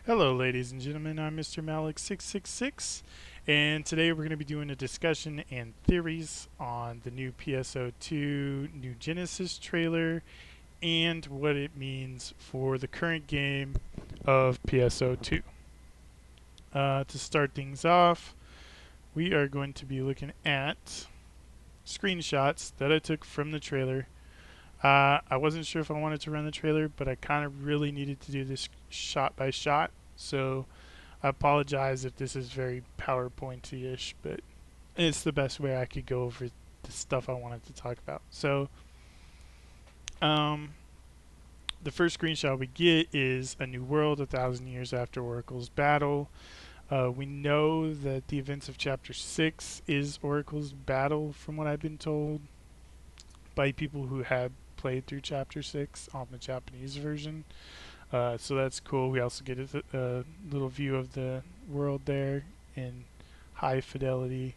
Hello, ladies and gentlemen. I'm Mr. Malik666, and today we're going to be doing a discussion and theories on the new PSO2 New Genesis trailer and what it means for the current game of PSO2. To start things off, we are going to be looking at screenshots that I took from the trailer. I wasn't sure if I wanted to run the trailer, but I kind of really needed to do this shot by shot, so I apologize if this is very PowerPointy-ish, but it's the best way I could go over the stuff I wanted to talk about. So, um, the first screenshot we get is a new world 1,000 years after Oracle's battle. We know that the events of Chapter 6 is Oracle's battle, from what I've been told by people who had played through Chapter 6 on the Japanese version. So that's cool. We also get a little view of the world there in high fidelity.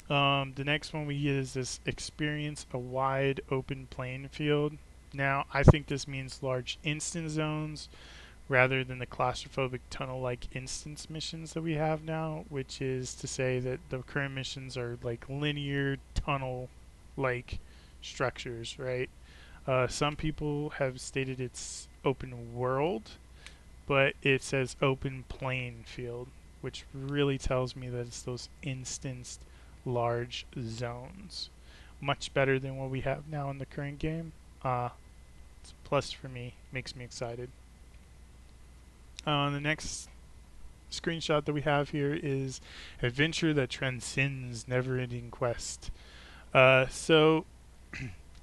The next one we get is this experience a wide open playing field. Now, I think this means large instance zones rather than the claustrophobic tunnel-like instance missions that we have now, which is to say that the current missions are like linear tunnel-like structures, right? Some people have stated it's open world, but it says open playing field, which really tells me that it's those instanced large zones. Much better than what we have now in the current game. It's a plus for me, makes me excited. The next screenshot that we have here is adventure that transcends never-ending quest. So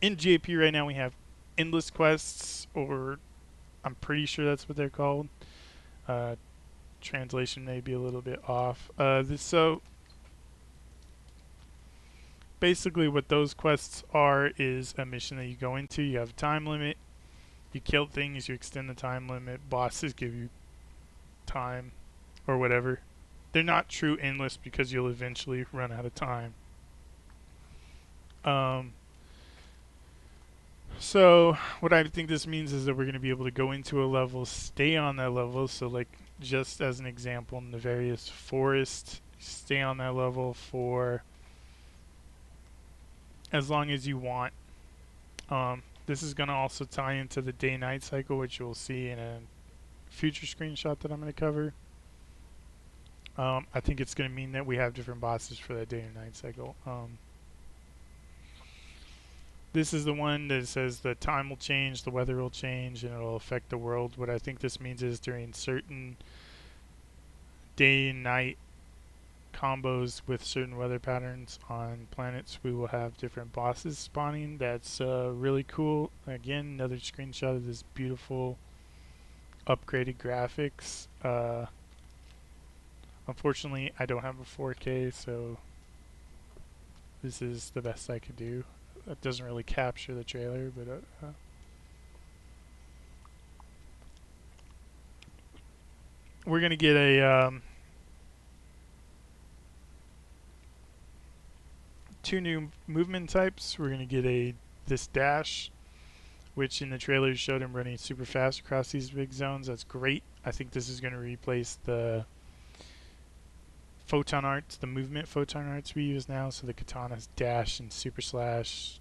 in GAP right now we have endless quests, or I'm pretty sure that's what they're called. Uh, Translation may be a little bit off. So basically, what those quests are is a mission that you go into. You have a time limit. You kill things. You extend the time limit. Bosses give you time or whatever. They're not true endless because you'll eventually run out of time. Um, So what I think this means is that we're going to be able to go into a level, stay on that level. So like just as an example, in the various forests, stay on that level for as long as you want. This is going to also tie into the day-night cycle, which you'll see in a future screenshot that I'm going to cover. I think it's going to mean that we have different bosses for that day and night cycle. This is the one that says the time will change, the weather will change, and it'll affect the world. What I think this means is during certain day and night combos with certain weather patterns on planets, we will have different bosses spawning. That's really cool. Again, another screenshot of this beautiful upgraded graphics. Unfortunately, I don't have a 4K, so this is the best I could do. It doesn't really capture the trailer, but we're gonna get a two new movement types. We're gonna get this dash, which in the trailer showed him running super fast across these big zones. That's great. I think this is gonna replace the photon arts, the movement photon arts we use now. So the katana's dash and super slash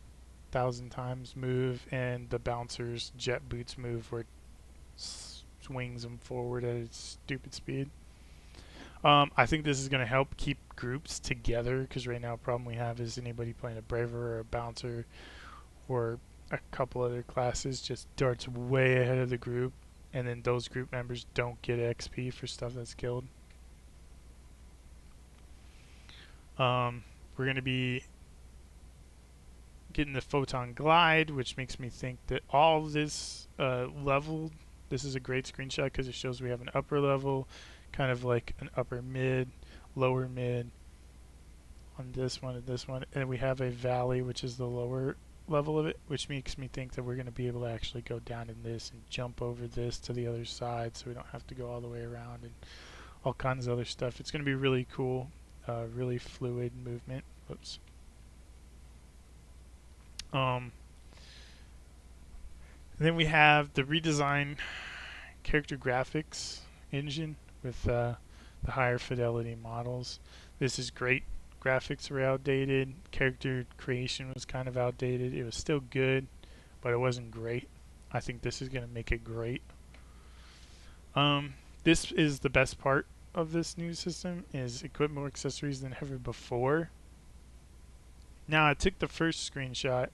1,000 times move, and the bouncer's jet boots move where it swings them forward at its stupid speed. I think this is going to help keep groups together, because right now the problem we have is anybody playing a braver or a bouncer or a couple other classes just darts way ahead of the group, and then those group members don't get XP for stuff that's killed. We're going to be getting the photon glide, which makes me think that all this level, this is a great screenshot because it shows we have an upper level, kind of like an upper mid, lower mid on this one and this one, and we have a valley, which is the lower level of it, which makes me think that we're going to be able to actually go down in this and jump over this to the other side, so we don't have to go all the way around and all kinds of other stuff. It's going to be really cool, really fluid movement. Oops. Then we have the redesigned character graphics. engine with the higher fidelity models. This is great. Graphics were outdated. Character creation was kind of outdated. It was still good, but it wasn't great. I think this is going to make it great. Um, this is the best part of this new system is equip more accessories than ever before. Now I took the first screenshot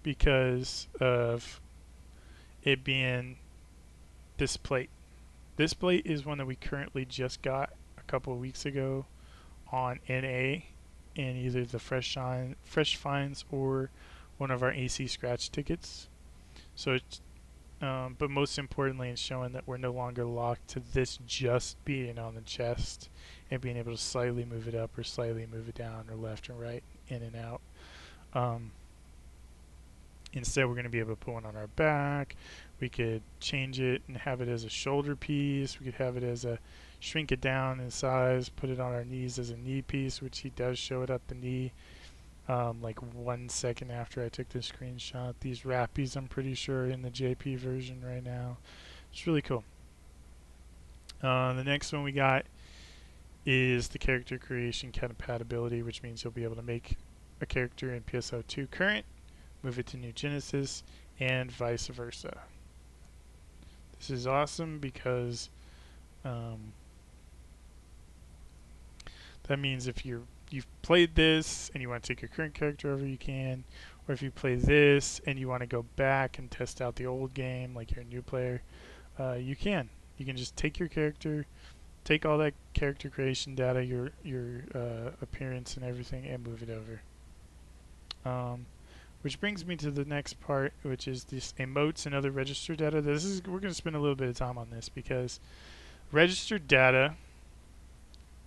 because of it being this plate. This plate is one that we currently just got a couple of weeks ago on NA in either the Fresh Finds or one of our AC scratch tickets. So it's but most importantly, it's showing that we're no longer locked to this just being on the chest and being able to slightly move it up or slightly move it down or left and right, in and out. Um, Instead, we're going to be able to put one on our back. We could change it and have it as a shoulder piece. We could have it as a shrink it down in size, put it on our knees as a knee piece, which he does show it at the knee. Like 1 second after I took the screenshot. These wrappies, I'm pretty sure, are in the JP version right now. It's really cool. The next one we got is the character creation compatibility, which means you'll be able to make a character in PSO2 current, move it to New Genesis, and vice versa. This is awesome because that means if you've played this and you want to take your current character over, you can. Or if you play this and you want to go back and test out the old game, like you're a new player, you can. You can just take your character, take all that character creation data, your appearance and everything, and move it over. Which brings me to the next part, which is this emotes and other registered data. We're going to spend a little bit of time on this because registered data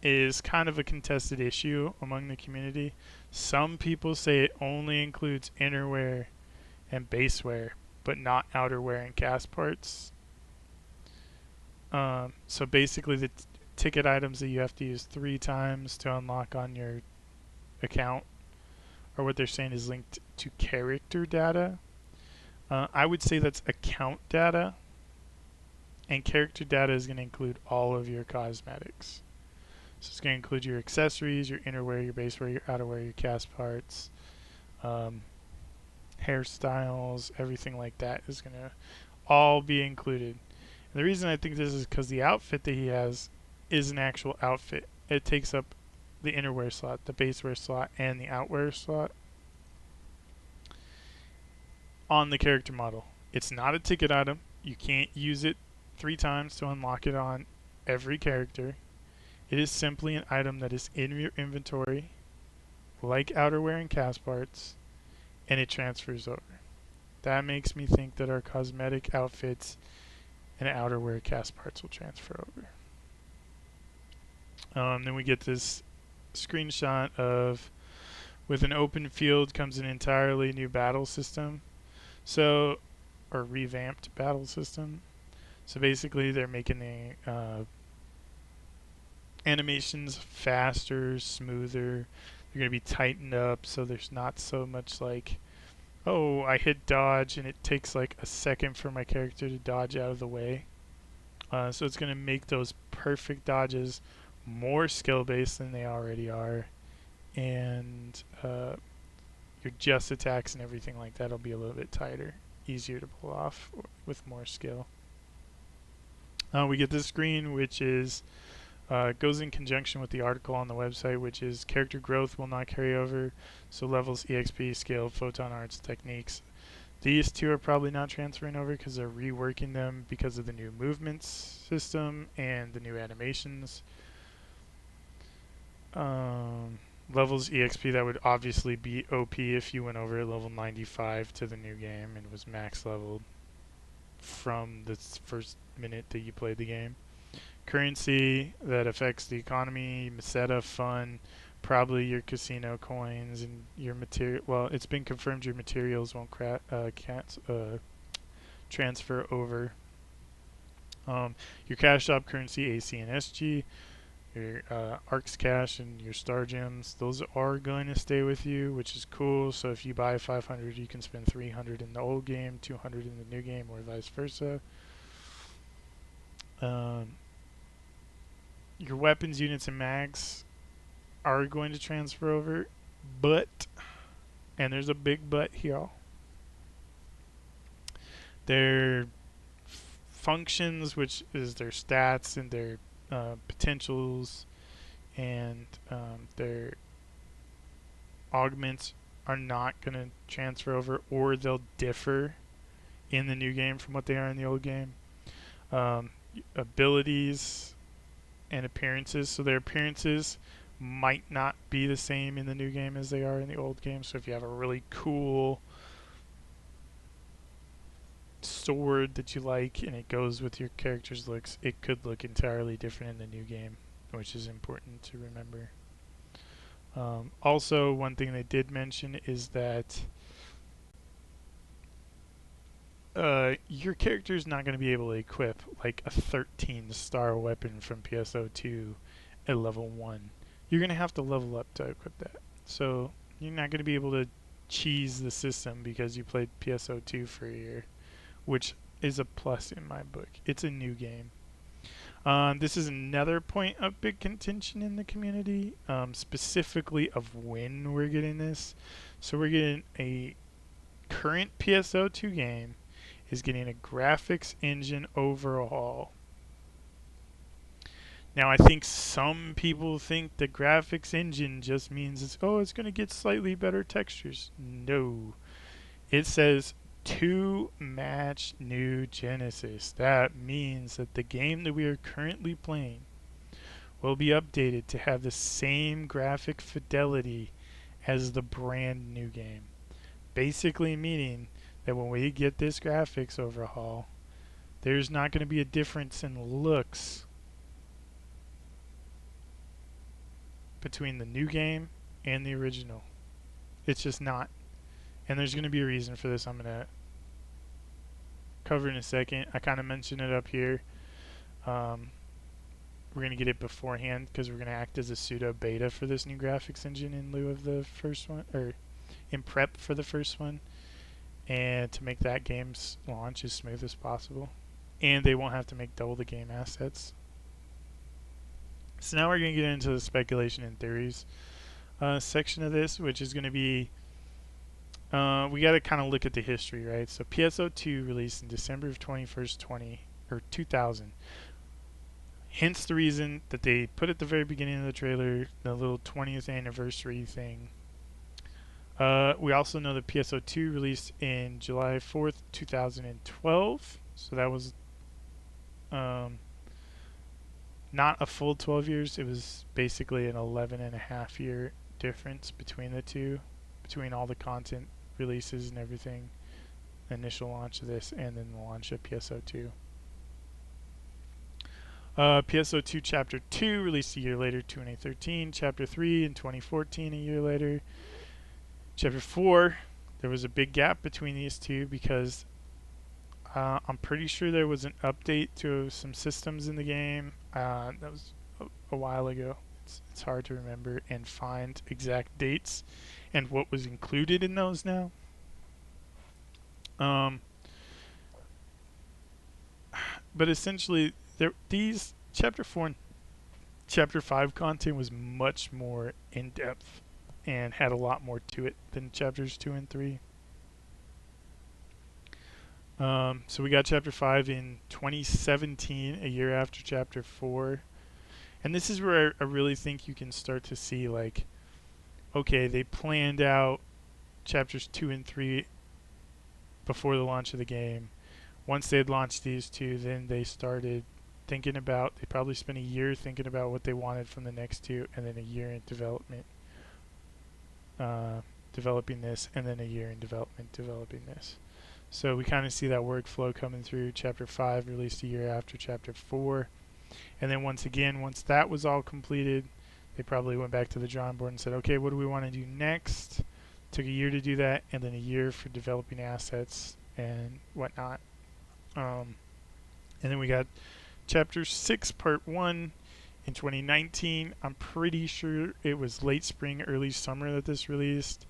is kind of a contested issue among the community. Some people say it only includes innerwear and basewear, but not outerwear and cast parts. So basically, the ticket items that you have to use 3 times to unlock on your account, or what they're saying is linked to character data. I would say that's account data, and character data is going to include all of your cosmetics. So it's going to include your accessories, your innerwear, your basewear, your outerwear, your cast parts, hairstyles, everything like that is going to all be included. And the reason I think this is because the outfit that he has is an actual outfit. It takes up the innerwear slot, the basewear slot, and the outwear slot on the character model. It's not a ticket item. You can't use it 3 times to unlock it on every character. It is simply an item that is in your inventory, like outerwear and cast parts, and it transfers over. That makes me think that our cosmetic outfits and outerwear cast parts will transfer over. Then we get this screenshot of, with an open field comes an entirely new battle system. So, or revamped battle system. So basically they're making the animations faster, smoother. They're going to be tightened up so there's not so much like, oh, I hit dodge and it takes like a second for my character to dodge out of the way. So it's going to make those perfect dodges more skill based than they already are, and your just attacks and everything like that will be a little bit tighter, easier to pull off with more skill. We get this screen, which is goes in conjunction with the article on the website, which is character growth will not carry over, so levels, EXP, skill, photon arts, techniques. These 2 are probably not transferring over because they're reworking them because of the new movements system and the new animations. Levels, EXP, that would obviously be OP if you went over at level 95 to the new game and was max leveled from the first minute that you played the game. Currency, that affects the economy, meseta, fun, probably your casino coins and your material. Well, it's been confirmed your materials won't transfer over. Your cash shop currency, AC and SG, your Arcs Cash and your Star Gems, those are going to stay with you, which is cool. So if you buy 500, you can spend 300 in the old game, 200 in the new game, or vice versa. your weapons, units, and mags are going to transfer over, but, and there's a big but here, their functions, which is their stats and their potentials and their augments, are not going to transfer over, or they'll differ in the new game from what they are in the old game. Abilities and appearances. So their appearances might not be the same in the new game as they are in the old game. So if you have a really cool sword that you like and it goes with your character's looks, it could look entirely different in the new game, which is important to remember. Also, one thing they did mention is that your character is not going to be able to equip like a 13-star weapon from PSO2 at level 1. You're going to have to level up to equip that. So you're not going to be able to cheese the system because you played PSO2 for a year, which is a plus in my book. It's a new game. This is another point of big contention in the community, specifically of when we're getting this. So we're getting a current PSO2 game is getting a graphics engine overhaul. Now, I think some people think the graphics engine just means it's going to get slightly better textures. No. It says to match new Genesis. That means that the game that we are currently playing will be updated to have the same graphic fidelity as the brand new game. Basically meaning that when we get this graphics overhaul, there's not going to be a difference in looks between the new game and the original. It's just not. And there's going to be a reason for this I'm going to cover in a second. I kind of mentioned it up here. We're going to get it beforehand because we're going to act as a pseudo beta for this new graphics engine in lieu of the first one, or in prep for the first one, and to make that game's launch as smooth as possible. And they won't have to make double the game assets. So now we're going to get into the speculation and theories section of this, which is going to be, we got to kind of look at the history, right? So PSO2 released in December of 2000. Hence the reason that they put at the very beginning of the trailer the little 20th anniversary thing. We also know that PSO2 released in July 4th, 2012. So that was not a full 12 years. It was basically an 11 and a half year difference between the two, between all the content releases and everything. The initial launch of this and then the launch of PSO2. PSO2 Chapter 2 released a year later, 2013. Chapter 3 in 2014, a year later. Chapter 4, there was a big gap between these two because I'm pretty sure there was an update to some systems in the game. That was a while ago. It's hard to remember and find exact dates and what was included in those now. But essentially, these Chapter 4 and Chapter 5 content was much more in-depth and had a lot more to it than Chapters 2 and 3. So we got Chapter 5 in 2017, a year after Chapter 4. And this is where I really think you can start to see, like, okay, they planned out Chapters 2 and 3 before the launch of the game. Once they had launched these two, then they started thinking about, they probably spent a year thinking about what they wanted from the next two, and then a year in development, developing this, and then a year in development, developing this. So we kind of see that workflow coming through. Chapter 5 released a year after Chapter 4. And then once again, once that was all completed, they probably went back to the drawing board and said, okay, what do we want to do next? Took a year to do that, and then a year for developing assets and whatnot. And then we got Chapter 6, Part 1 in 2019. I'm pretty sure it was late spring, early summer that this released.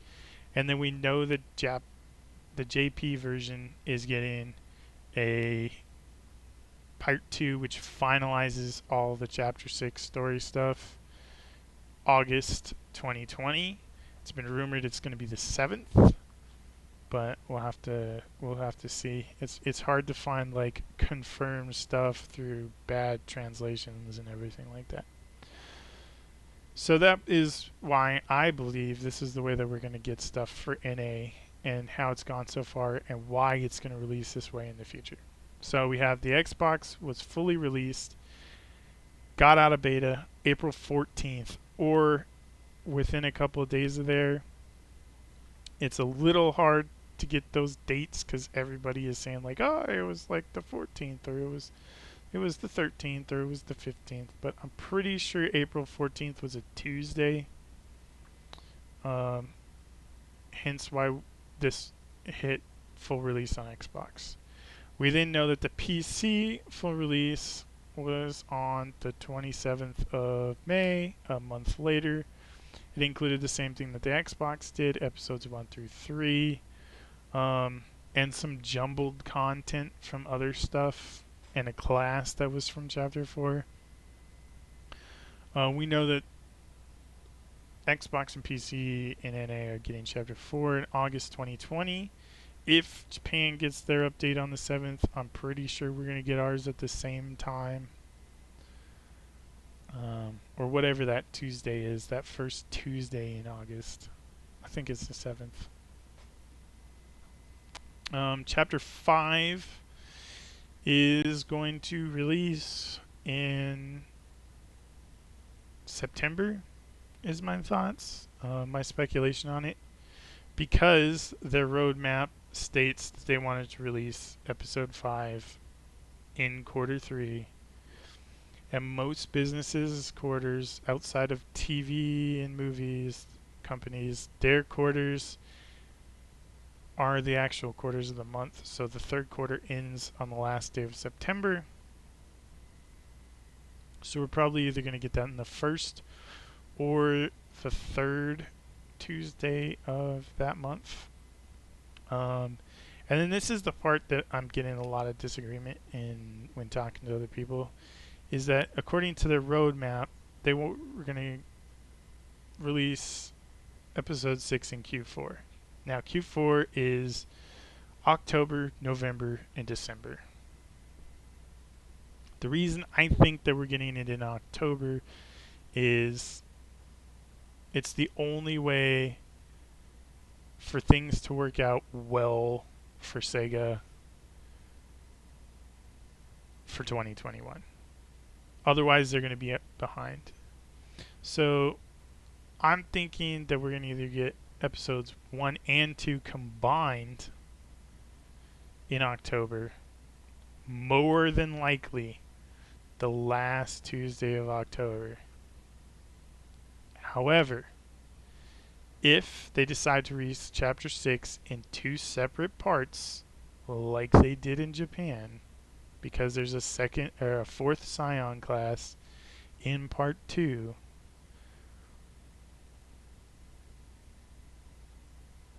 And then we know that the JP version is getting a Part 2, which finalizes all the Chapter 6 story stuff, August 2020. It's been rumored it's going to be the 7th, but we'll have to see. It's hard to find like confirmed stuff through bad translations and everything like that. So that is why I believe this is the way that we're going to get stuff for NA and how it's gone so far and why it's going to release this way in the future. So we have the Xbox was fully released, got out of beta April 14th, or within a couple of days of there. It's a little hard to get those dates because everybody is saying like, oh, it was like the 14th, or it was the 13th, or it was the 15th. But I'm pretty sure April 14th was a Tuesday. Um, Hence why this hit full release on Xbox. We then know that the PC full release was on the 27th of May, a month later. It included the same thing that the Xbox did, episodes 1 through 3, and some jumbled content from other stuff, and a class that was from Chapter 4. We know that Xbox and PC and NA are getting Chapter 4 in August 2020. If Japan gets their update on the 7th, I'm pretty sure we're going to get ours at the same time. Or whatever that Tuesday is, that first Tuesday in August. I think it's the 7th. Chapter 5 is going to release in September, is my thoughts, my speculation on it, because their roadmap states that they wanted to release episode 5 in quarter 3, and most businesses' quarters outside of TV and movies companies, their quarters are the actual quarters of the month. So the third quarter ends on the last day of September. So we're probably either going to get that in the first or the third Tuesday of that month. And then this is the part that I'm getting a lot of disagreement in when talking to other people, is that according to their roadmap, they were going to release episode 6 in Q4. Now, Q4 is October, November, and December. The reason I think that we're getting it in October is it's the only way for things to work out well for Sega for 2021. Otherwise, they're going to be behind. So I'm thinking that we're going to either get episodes 1 and 2 combined in October, more than likely the last Tuesday of October. However, if they decide to release Chapter 6 in 2 separate parts, like they did in Japan, because there's a second or a fourth Scion class in Part 2,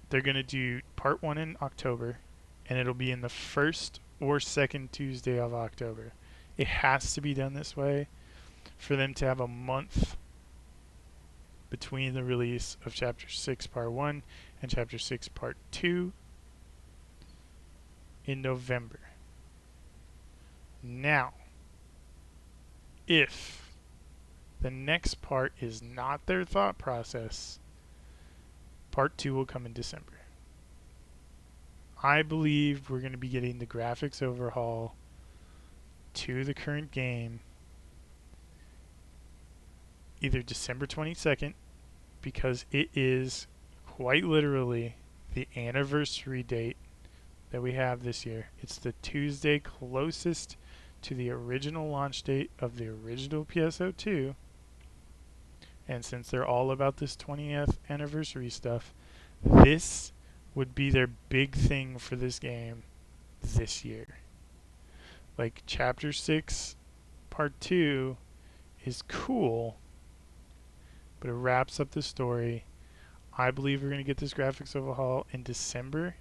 they're going to do Part 1 in October, and it'll be in the first or second Tuesday of October. It has to be done this way for them to have a month between the release of Chapter 6 Part 1 and Chapter 6 Part 2 in November. Now, if the next part is not their thought process, Part 2 will come in December. I believe we're going to be getting the graphics overhaul to the current game either December 22nd, because it is quite literally the anniversary date that we have this year. It's the Tuesday closest to the original launch date of the original PSO2. And since they're all about this 20th anniversary stuff, this would be their big thing for this game this year. Like, Chapter 6 Part 2 is cool, but it wraps up the story. I believe we're going to get this graphics overhaul in December.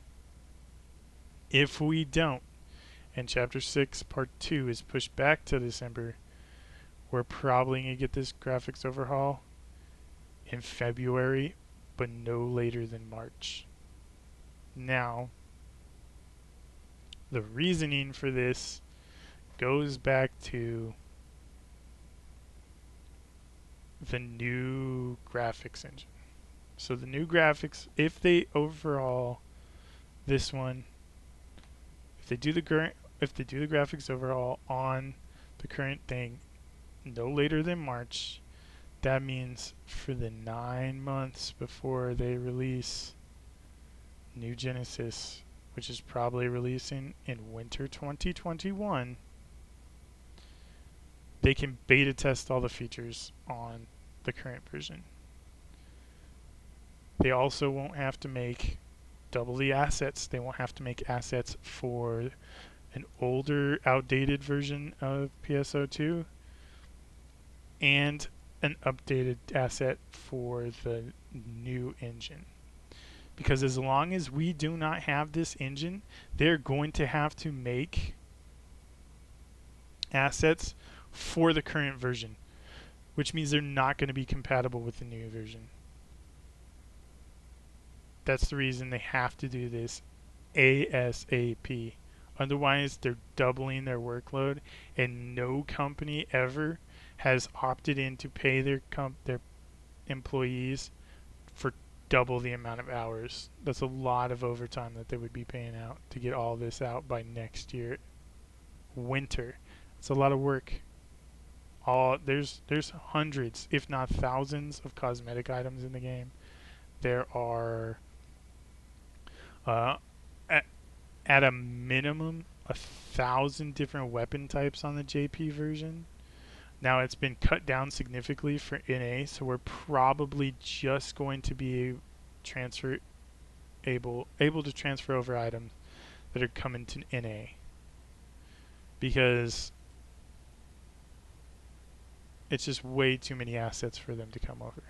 If we don't, and Chapter 6 Part 2 is pushed back to December, we're probably going to get this graphics overhaul in February, but no later than March. Now, the reasoning for this goes back to the new graphics engine. So the new graphics, if they overhaul this one, if they do the graphics overhaul on the current thing no later than March, that means for the 9 months before they release New Genesis, which is probably releasing in winter 2021, they can beta test all the features on the current version. They also won't have to make double the assets. They won't have to make assets for an older, outdated version of PSO2 and an updated asset for the new engine. Because as long as we do not have this engine, they're going to have to make assets for the current version, which means they're not going to be compatible with the new version. That's the reason they have to do this ASAP. Otherwise, they're doubling their workload, and no company ever has opted in to pay their employees for double the amount of hours. That's a lot of overtime that they would be paying out to get all this out by next year winter. It's a lot of work. There's hundreds, if not thousands, of cosmetic items in the game. There are at a minimum 1,000 different weapon types on the JP version. Now it's been cut down significantly for NA, so we're probably just going to be able to transfer over items that are coming to NA, because it's just way too many assets for them to come over.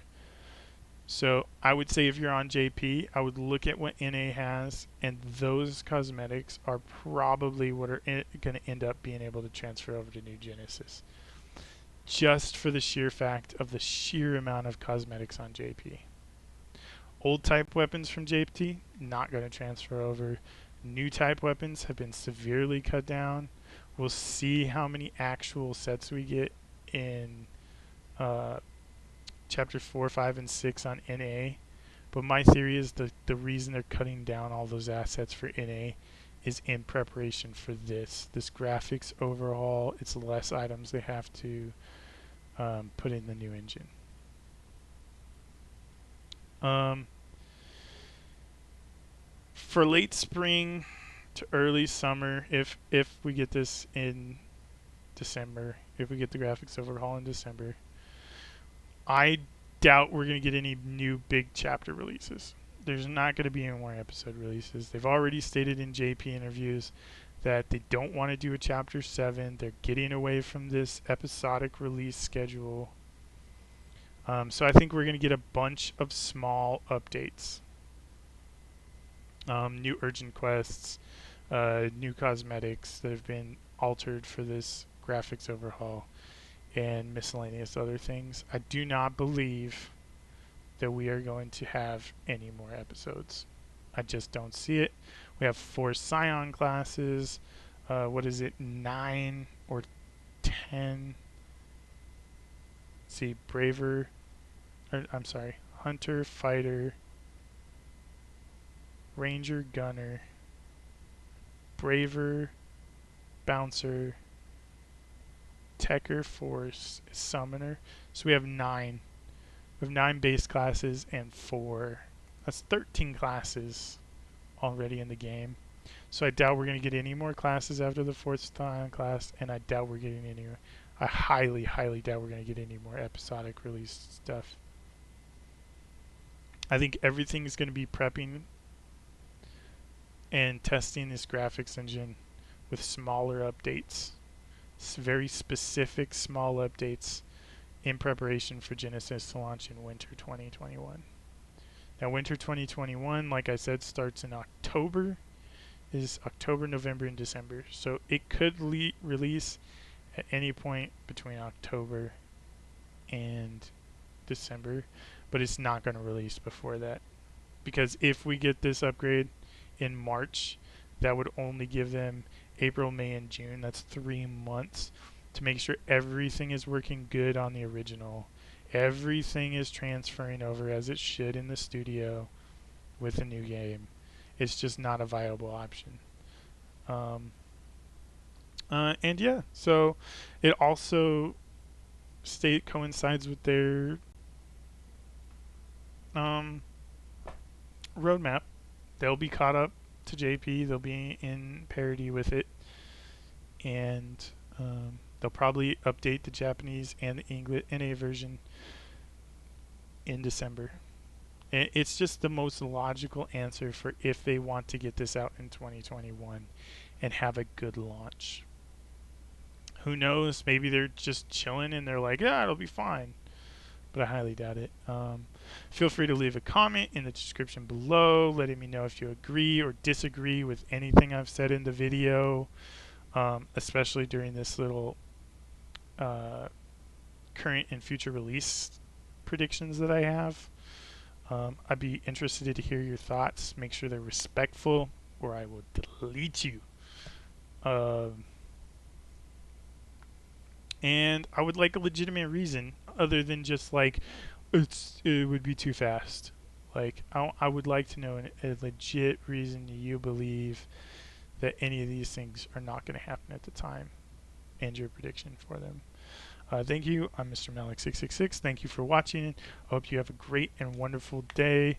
So I would say if you're on JP, I would look at what NA has, and those cosmetics are probably what are going to end up being able to transfer over to New Genesis, just for the sheer fact of the sheer amount of cosmetics on JP. Old type weapons from JP, not going to transfer over. New type weapons have been severely cut down. We'll see how many actual sets we get in Chapter 4, 5, and 6 on NA. But my theory is the reason they're cutting down all those assets for NA is in preparation for this graphics overhaul. It's less items they have to put in the new engine. For late spring to early summer, if we get this in December, if we get the graphics overhaul in December, I doubt we're going to get any new big chapter releases. There's not going to be any more episode releases. They've already stated in JP interviews that they don't want to do a chapter 7. They're getting away from this episodic release schedule. So I think we're going to get a bunch of small updates. New urgent quests, new cosmetics that have been altered for this graphics overhaul, and miscellaneous other things. I do not believe that we are going to have any more episodes. I just don't see it. We have 4 Scion classes. 9 or 10? Let's see, Hunter, Fighter, Ranger, Gunner, Braver, Bouncer, Techer, Force, Summoner. So we have 9. We have 9 base classes and 4. That's 13 classes already in the game. So I doubt we're going to get any more classes after the 4th Scion class, and I doubt we're getting any. I highly, highly doubt we're going to get any more episodic release stuff. I think everything's going to be prepping and testing this graphics engine with smaller updates. It's very specific small updates in preparation for Genesis to launch in winter 2021. Now winter 2021, like I said, starts in October, is October, November, and December. So it could release at any point between October and December, but it's not going to release before that. Because if we get this upgrade in March, that would only give them April, May, and June. That's 3 months to make sure everything is working good on the original. Everything is transferring over as it should in the studio with the new game. It's just not a viable option. Um, and yeah, so it also coincides with their um, roadmap. They'll be caught up to JP. They'll be in parity with it, and they'll probably update the Japanese and the English NA version in December. It's just the most logical answer for if they want to get this out in 2021 and have a good launch. Who knows? Maybe they're just chilling and they're like, yeah, it'll be fine. But I highly doubt it. Feel free to leave a comment in the description below, letting me know if you agree or disagree with anything I've said in the video, especially during this little current and future release predictions that I have. I'd be interested to hear your thoughts. Make sure they're respectful, or I will delete you. And I would like a legitimate reason other than just like it would be too fast. Like I would like to know a legit reason you believe that any of these things are not going to happen at the time, and your prediction for them. Thank you. I'm Mr. Malik666. Thank you for watching. I hope you have a great and wonderful day.